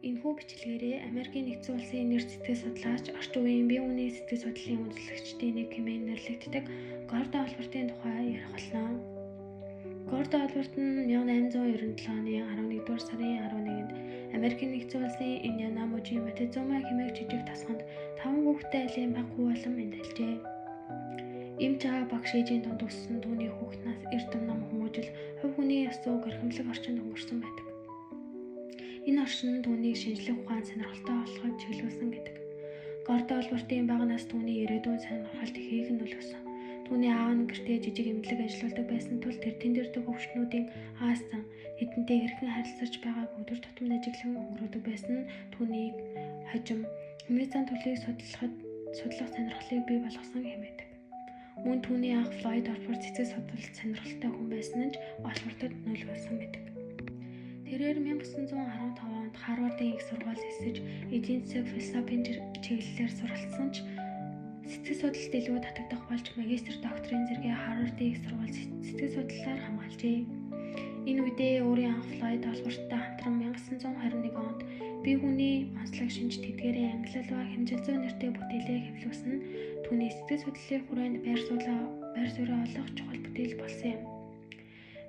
Энэхүү бичлэгээрээ Америкийн нэгдсэн улсын нэр сэтгэл судлаач, орчин үеийн бие үнийн сэтгэл судлалын үндэслэгчдийн нэг хэмээн нэрлэгддэг Гордон Албертийн тухай ярих болно. Гордон Алберт нь 1897 оны 11-р сарын 11-нд Америкийн нэгдсэн улсын Индиана мужийн Мотезума хэмээх жижиг тасганд 5 хүүхэдтэй айлын баг хүү болон мэндэлжээ. Эмч аав багш ээжийн дунд өссөн түүний хүүхднээс эрдэм ном хүмүүжил хувь хүний ёс зүйг эрхэмлэх орчинд өнгөрсөн байдаг. Энэ орчин нь түүнийг шинжлэх ухаан сонирхолтой болоход чиглүүлсэн гэдэг. Гордон Албертийн бага нас түүний ирээдүйн сонирхолд ихээхэн нөлөөлсөн. Түүний аав нь гэртээ жижиг эмнэлэг ажилладаг байсан тул тэр тэндэрдэг хөвгчнүүдийн аасан тэдэнтэй хэрхэн харилцаж байгааг өдөр тутмын ажиглан өнгөрөөдөг байсан нь түүнийг хожим хүний зан төлөвийг судлах сонирхлыг бий болгосон хэмээдэг. Мөн түүний ах Флойд Алберт цэцэг судлалт сонирхолтой хүн байсан нь Албертод нөлөөлсөн гэдэг. Тэрээр 1915 онд Харвардын их сургууль эсэж эдийн засаг философийн чиглэлээр суралцсан ч сэтгэл судлалд илүү татагдах болж магистр докторийн зэрэгээ Харвардын их сургууль сэтгэл судлалаар хамгаалжээ. Энэ үедээ өөрийн анх Флойд Алберттай хамтран 1921 онд бие хүний онцлог шинж тэдгээрийн ангилал ба хэмжил зүйн нэртэй бүтээлээ хэвлүүлсэн нь түүний сэтгэл судлалын хүрээнд байр суурь олох чухал бүтээл болсон юм.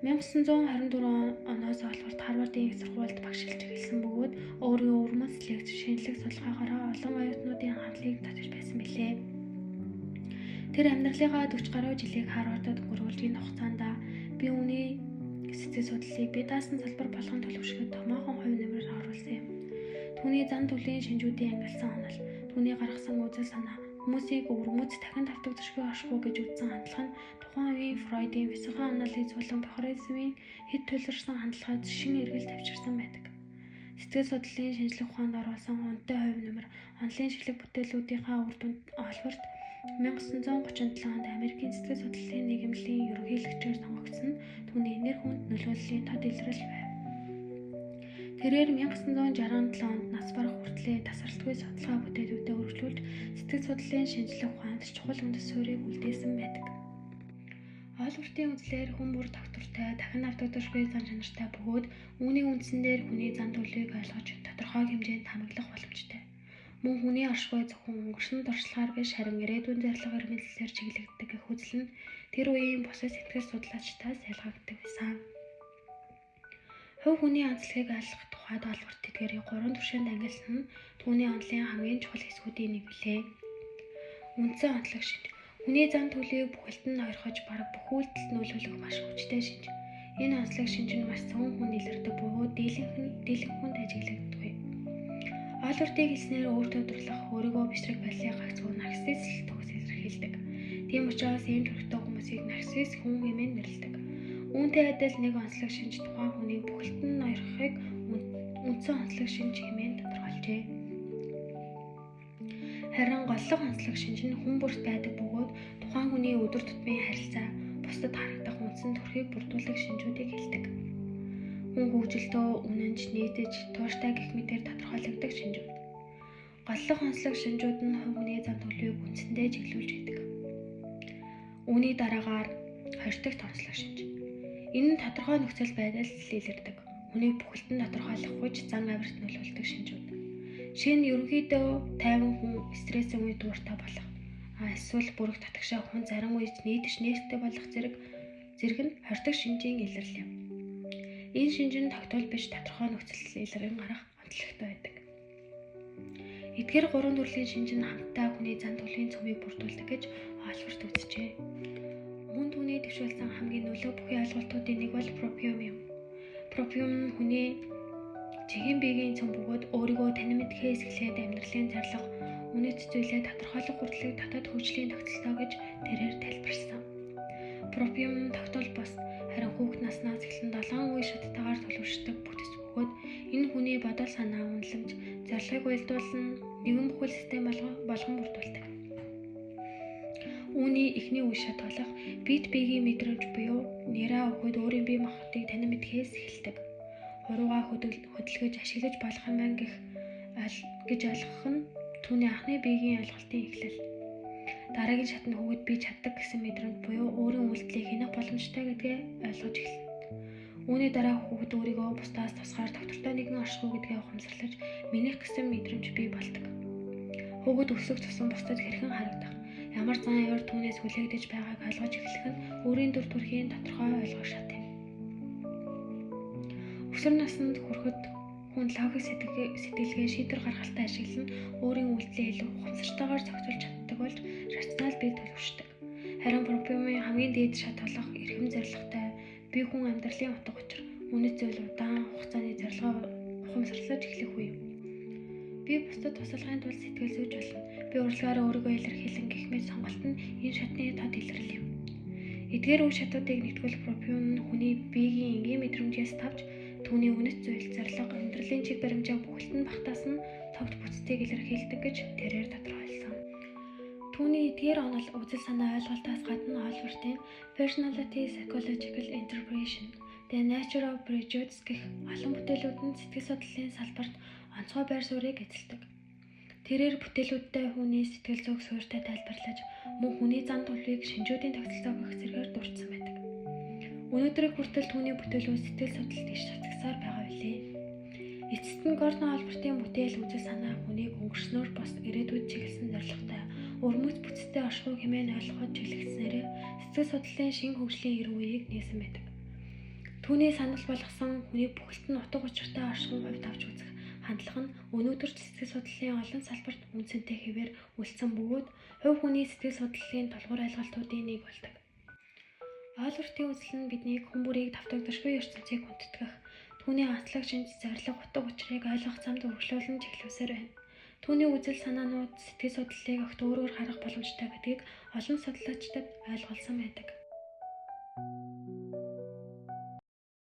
1924 оноос Алберт Харвардын их сургуульд багшилж эхэлсэн бөгөөд өөрийн өвөрмөц лекц шинжлэх судалгаагаараа олон оюутнуудын анхаарлыг татаж байсан билээ. Тэр амьдралынхаа 40 гаруй жилийг Харвардад өнгөрүүлж энэ хугацаанд бие үнийн сэтгэл судлалыг бие даасан салбар болгон төлөвшөхөд томоохон хувь нэмрээр оруулсан юм. Түүний зан төлөвийн шинжүүдийн ангилсан онол, түүний гаргасан үзэл санаа, хүмүүсийг өвөрмөц дахин давтагдчихгүй оршихуй гэж үзсэн хандлага нь тухайн үеийн Фройдын психоанализ болон Бохаристийн хэд төлөрсөн хандлагад шин эргэл тавьчирсан байдаг. Сэтгэл судлалын шинжлэх ухаанд оруулсан онтой хувь нэмэр, онолын шилэг бүтээлүүдийнхаа үр дүнд Алберт 1937 онд Америкийн сэтгэл судлалын нийгэмлэлийн ерөнхийлөгчөөр сонгогдсон нь түүний нэр хүнд нөлөөллийн тод илрэл байв. Тэрээр 1967 онд нас барах хүртлээр тасралтгүй судалгаа бүтээлүүдэд өргөжлүүлж сэтгэл судлалын шинжлэх ухаанд чухал үндэс суурийг үлдээсэн байдаг. Албертийн үзлээр хүн бүр доктортой, дахин автагдахгүй зан чанартай бөгөөд үүний үндсэн дээр хүний зан төлөвийг ойлгож тодорхой хэмжээнд таамаглах боломжтой. Мөн хүний оршихуй зөвхөн өнгөрсөн туршлагаар биш харин ирээдүйн зорилго эрмэлзлээр чиглэгддэг гэх үзэл нь тэр үеийн бусад сэтгэл судлаачдаас ялгагддаг байсан. Хувь хүний онцлогийг ойлгох тухайд Алберт тэдгээрийг 3 түвшинд ангилсан нь түүний онолын хамгийн чухал хэсгүүдийн нэг билээ. Үндсэн онцлог шинж. Хүний зан төлөвийг бүхэлд нь ойрхож бараг бүх үйлдэлд нөлөөлөх маш хүчтэй шинж. Энэ онцлог шинж нь маш цөөн хүн илэрдэг бөгөөд дийлэнх хүнд ажиглагддаг. Албертийн хэлснээр өөртөө дурлах, өөрийгөө бишрэх байдлыг гагцхүү нарциссист төгс илэрхийлдэг. Тийм учраас ийм төрхтэй хүмүүсийг нарциссист хүн хэмээн нэрлэдэг. Үүнтэй адил нэг онцлог шинж тухайн хүнийг бүхэлд нь ойрхохыг үндсэн онцлог шинж хэмээн тодорхойлжээ. Харин голлох онцлог шинж нь хүн бүрт байдаг бөгөөд тухайн хүний өдөр тутмын харилцаа, бусдад харагдах үндсэн төрхийг бүрдүүлэх шинжүүдийг хэлдэг. Хүн хөгжилтөө үнэнч, нийтэж, тууштай гэх мэтээр тодорхойлогддог шинжүүд. Голлох онцлог шинжүүд нь хувь хүний зан төлөвийг үндсэндээ чиглүүлж байдаг. Үүний дараагаар хоригдох онцлог шинж. Энэ нь тодорхой нөхцөл байдалд илэрдэг. Хүнийг бүхэлд нь тодорхойлохгүй ч зан авирт нөлөөлдөг шинжүүд. Жишээ нь ерөнхийдөө тайван хүн стрессийн үед дууртай болох. Эсвэл бүрэг татагшаа хүн зарим үед нийтж нээлттэй болох зэрэг нь хоригдох шинжийн илэрлэл юм. Энэ шинж нь тогтвол биш тодорхой нөхцөл илэрэн гарах онцлогтой байдаг. Эдгээр 3 төрлийн шинж нь хамтдаа хүний зан төлөвийн цөмийг бүрдүүлдэг гэж Алберт үзжээ. Мөн түүний дэвшүүлсэн хамгийн нөлөө бүхий ойлголтуудын нэг бол пропиум юм. Пропиум нь хүний чихэн биегийн цөм бөгөөд өөрийгөө танин мэдхээс эхлээд амьдралын зорилго, үнэт зүйлээ тодорхойлох хүртэлх дотоод хөгжлийн тогтолцоо гэж тэрээр тайлбарласан. Пропиум нь тогтвол бос харин хүүхэд наснаас эхлэн 7 үе шаттайгаар төлөвшдөг бүтэц бөгөөд энэ хүний бодол санаа, үнэлэмж, зорилгыг уялдуулан нэгэн бүхэл систем болгон бүрдүүлдэг. Үүний эхний үе шат болох бид биегийн мэдрэмж буюу нэраа өгөхөд өөрийн бие махбодыг танин мэдхээс эхэлдэг. Хуруугаа хөдөлгөж ашиглаж болох юм байна гэж ойлгох нь түүний анхны биегийн ойлголтын эхлэл. Дараагийн шат нь хүүхэд би чаддаг гэсэн мэдрэмж буюу өөрийн үйлдэлийг хянах боломжтой гэдгээ ойлгож эхэлнэ. Үүний дараа хүүхэд өөрийгөө бусдаас тусгаар доктортой нэгэн оршихуй гэдгээ ухамсарлаж минийх гэсэн мэдрэмж бий болдог. Хүүхэд өсөх тусам бусдад хэрхэн харагдах, ямар зан авир түүнээс хүлээгдэж байгааг ойлгож эхлэх нь өөрийн дүр төрхийн тодорхой ойлгох шат юм. Өсвөр наснд хүрэхэд хүн логик сэтгэлгээ шийдвэр гаргалтаа ашиглан өөрийн үйлдэлээ илүү ухамсартайгаар зохицуулж чаддаг болж рационал бие төлөвшдөг. Харин проблемын хамгийн дээд шат болох эрхэм зорилготой бие хүн амьдралын утга учир үнэт зүйл удаан хугацааны зорилгоо ухамсарлаж эхлэх үе юм. Би бусдад тусалахын тулд сэтгэл зүйж болно. Би урлагаараа өөрийгөө илэрхийлэн гэх мэт сонголт нь энэ шатны тод илрэл юм. Эдгээр үе шатуудыг нэгтгэл проблем нь хүний биеийн энгийн мэдрэмжээс тавж түүний үнэт зүйл, зорилго, амьдралын чиг баримжаа бүхэлд нь багтаасан тогт бүтцийг илэрхийлдэг гэж тэрээр тодорхойлсон. Түүний эдгээр онол үзэл санаа ойлголтоос гадна Ольвертийн Personality Psychological Interpretation, The Nature of Prejudice гэх олон бүтээлүүд нь сэтгэл судлалын салбарт онцгой байр суурийг эзэлдэг. Тэрээр бүтээлүүдтэй хүний сэтгэл зүйг суурьтай тайлбарлаж, мөн хүний зан төлөвийг шинжүүдийн тогтолцоог өгөх зэргээр дурдсан байдаг. Өнөөдрийг хүртэл түүний бүтээлүүд сэтгэл судлалд иш татгсаар байгаа билээ. Эцэст нь Гордон Ольвертийн бүтээл үзэл санаа хүнийг өнгөрснөөр бос ирээдүйд чиглэсэн зорилготой өрмөц бүтцтэй оршихуй хэмээн ойлгоход чиглэгдснээр сэтгэл судлалын шин хөгжлийн эрүүн үеийг нээсэн байдаг. Түүний санал болгосон хүний бүхэлд нь утга учиртай оршихуй хувьд авч үзэх хандлага нь өнөөдөр сэтгэл судлалын олон салбарт үнцэнтэй хэвээр үлдсэн бөгөөд хувь хүний сэтгэл судлалын тулгуур ойлголтуудын нэг болдог. Ольвертийн үзэл нь биднийг хүн бүрийг давтагдашгүй ертөнцийг хүндэтгэх, түүний онцлог шинж зорилго утга учирыг ойлгох замд өргөжлүүлэн чиглүүлсээр байна. Түүний үзэл санаанууд сэтгэл судлалыг огт өөрөөр харах боломжтой гэдгийг олон судлаачдад ойлгуулсан байдаг.